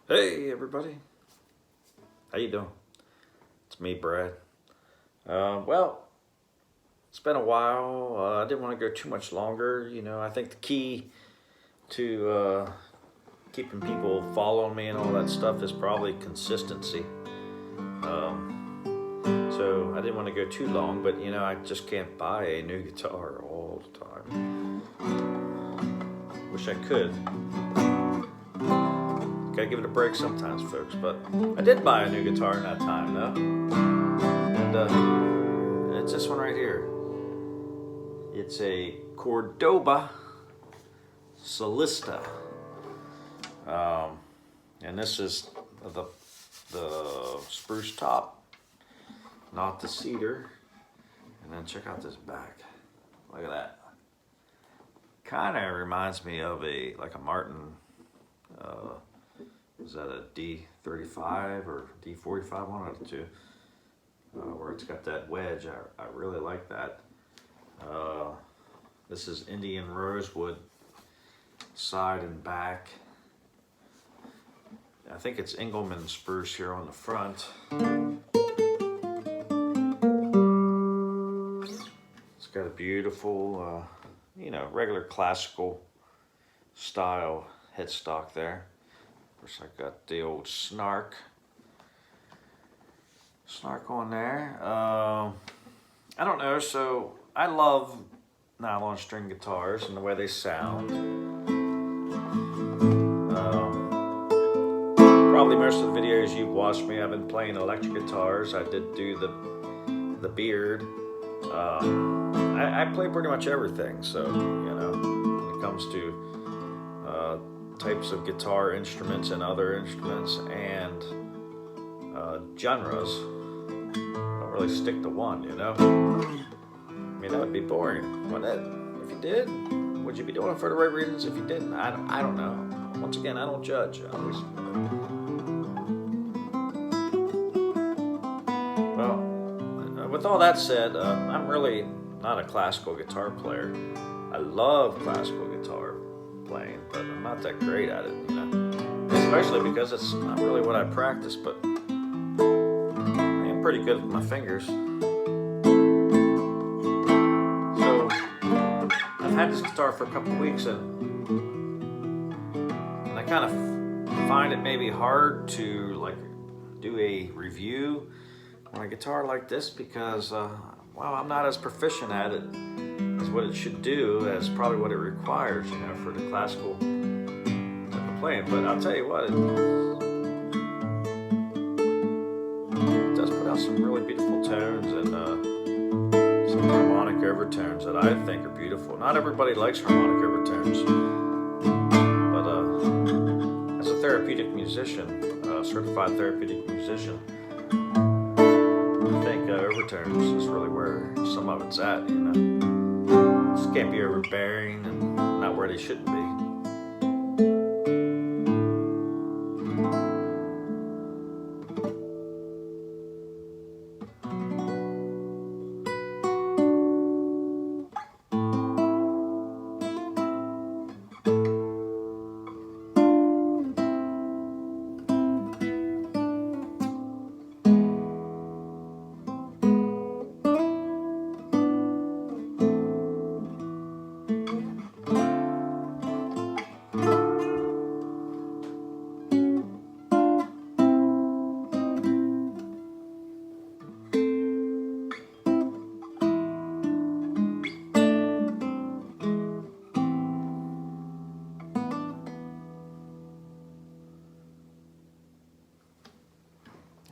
Hey everybody, how you doing? It's me, Brad. Well, it's been a while. I didn't want to go too much longer. I think the key to keeping people following me and all that stuff is probably consistency. So I didn't want to go too long, but I just can't buy a new guitar all the time. Wish I could. Gotta give it a break sometimes, folks. But I did buy a new guitar in that time, though. And it's this one right here. It's a Cordoba Solista. And this is the spruce top, not the cedar. And then check out this back. Look at that. Kind of reminds me of a Martin. Is that a D35 or D45? One of the two. Where it's got that wedge. I really like that. This is Indian rosewood side and back. I think it's Engelmann spruce here on the front. It's got a beautiful, regular classical style headstock there. Of course, I got the old snark on there. I don't know, so I love nylon string guitars and the way they sound. Probably most of the videos you've watched me, I've been playing electric guitars. I did do the beard. I play pretty much everything, so when it comes to types of guitar instruments and other instruments and genres, I don't really stick to one, I mean, that would be boring, wouldn't it? If you did, would you be doing it for the right reasons? If you didn't, I don't know. Once again, I don't judge. Well, with all that said, I'm really not a classical guitar player. I love classical guitar playing, but I'm not that great at it, especially because it's not really what I practice, but I am pretty good with my fingers. So I've had this guitar for a couple of weeks, and I kind of find it maybe hard to do a review on a guitar like this because I'm not as proficient at it as what it should do, as probably what it requires, for the classical type of playing. But I'll tell you what, it does put out some really beautiful tones and some harmonic overtones that I think are beautiful. Not everybody likes harmonic overtones, but as a therapeutic musician, certified therapeutic musician, I think overtones is really where some of it's at, Just can't be overbearing and not where they shouldn't be.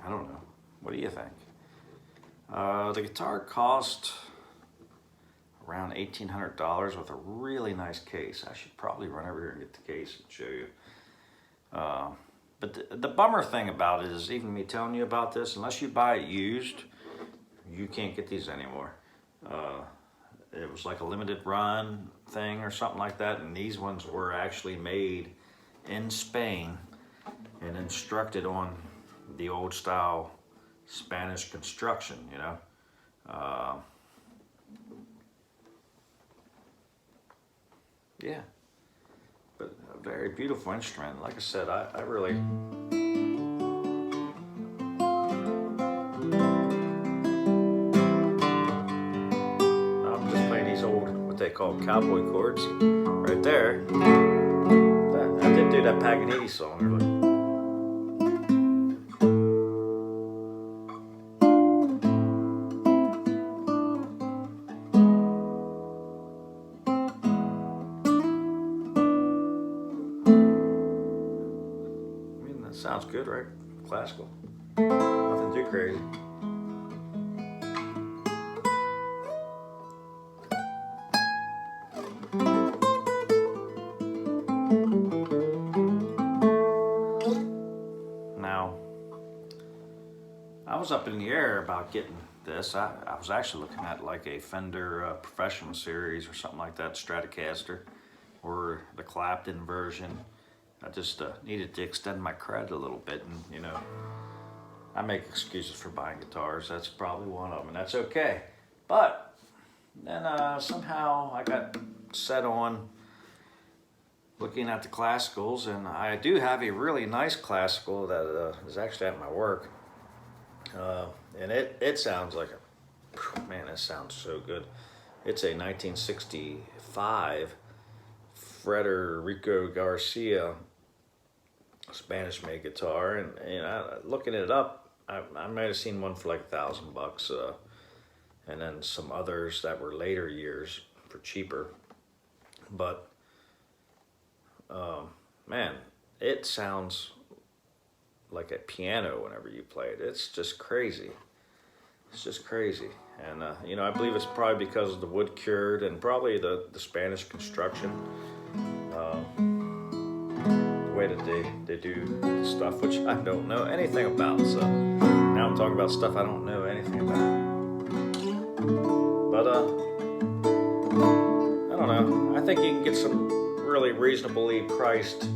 I don't know. What do you think? The guitar cost around $1,800 with a really nice case. I should probably run over here and get the case and show you. But the bummer thing about it is, even me telling you about this, unless you buy it used, you can't get these anymore. It was like a limited run thing or something like that, and these ones were actually made in Spain and instructed on the old style Spanish construction, Yeah, but very beautiful instrument. Like I said, I really... I'm just playing these old, what they call cowboy chords right there. I did do that Paganini song earlier. Sounds good, right? Classical. Nothing too crazy. Now, I was up in the air about getting this. I was actually looking at like a Fender Professional Series or something like that, Stratocaster, or the Clapton version. I just needed to extend my credit a little bit, and you know, I make excuses for buying guitars. That's probably one of them, and that's okay. But then somehow I got set on looking at the classicals, and I do have a really nice classical that is actually at my work, and it sounds like a, man, it sounds so good. It's a 1965 Federico Garcia Spanish-made guitar, and you know, looking it up, I might have seen one for like $1,000, and then some others that were later years for cheaper. But man, it sounds like a piano whenever you play it. It's just crazy. It's just crazy, and you know, I believe it's probably because of the wood cured and probably the Spanish construction. Way that they do the stuff, which I don't know anything about. So now I'm talking about stuff I don't know anything about. But I don't know. I think you can get some really reasonably priced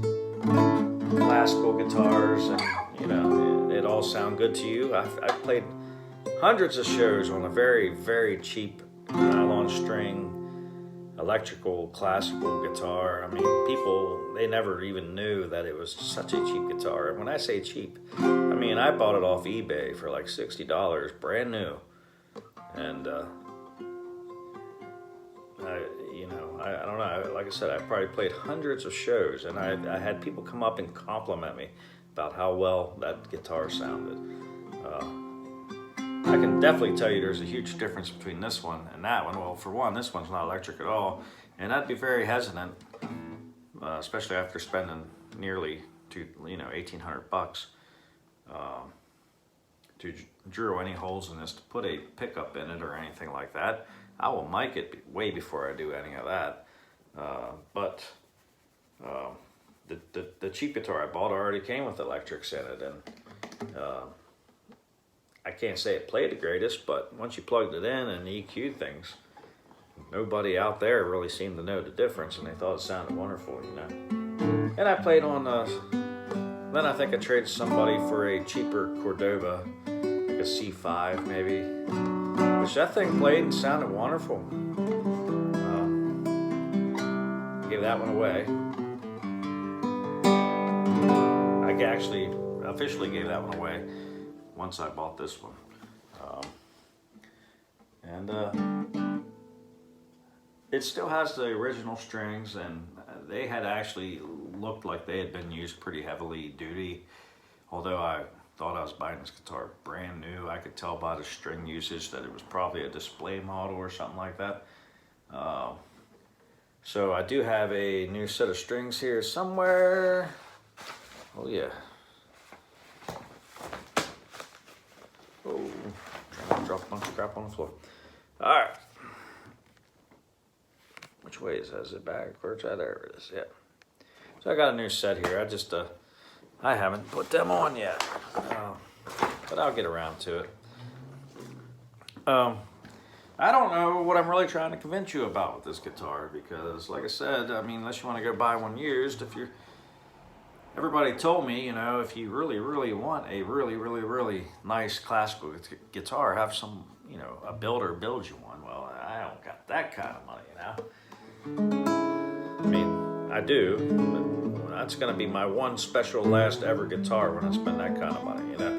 classical guitars, and you know, it all sound good to you. I've played hundreds of shows on a very, very cheap nylon string electrical classical guitar. I mean, people, they never even knew that it was such a cheap guitar. And when I say cheap, I mean, I bought it off eBay for like $60, brand new. And you know, I don't know, like I said, I probably played hundreds of shows, and I had people come up and compliment me about how well that guitar sounded. I can definitely tell you there's a huge difference between this one and that one. Well, for one, this one's not electric at all, and I'd be very hesitant, especially after spending nearly $1,800 to drill any holes in this to put a pickup in it or anything like that. I will mic it way before I do any of that. But the cheap guitar I bought already came with electrics in it, and I can't say it played the greatest, but once you plugged it in and EQ'd things, nobody out there really seemed to know the difference, and they thought it sounded wonderful, you know. And I played on, then I think I traded somebody for a cheaper Cordoba, like a C5 maybe, which that thing played and sounded wonderful. I gave that one away. I actually officially gave that one away once I bought this one. It still has the original strings, and they had actually looked like they had been used pretty heavily duty. Although I thought I was buying this guitar brand new, I could tell by the string usage that it was probably a display model or something like that. So I do have a new set of strings here somewhere. Oh yeah. Oh, trying to drop a bunch of crap on the floor. All right. Which way is that? Is it backwards? There it is, yeah. So I got a new set here. I haven't put them on yet, but I'll get around to it. I don't know what I'm really trying to convince you about with this guitar, because like I said, I mean, unless you want to go buy one used, everybody told me, you know, if you really, really want a really, really, really nice classical guitar, have some, you know, a builder build you one. Well, I don't got that kind of money, you know. I mean, I do, but That's going to be my one special last ever guitar when I spend that kind of money, you know.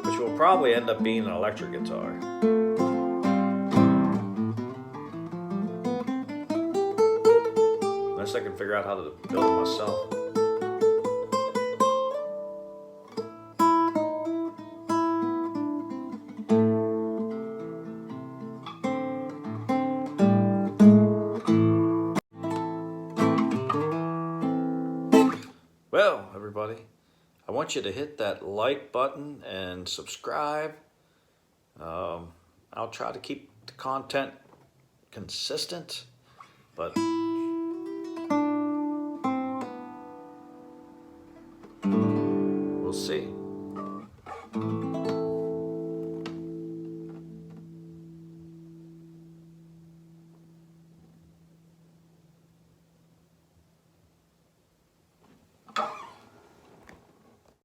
Which will probably end up being an electric guitar. Unless I can figure out how to build it myself. Well, everybody, I want you to hit that like button and subscribe. I'll try to keep the content consistent, but we'll see.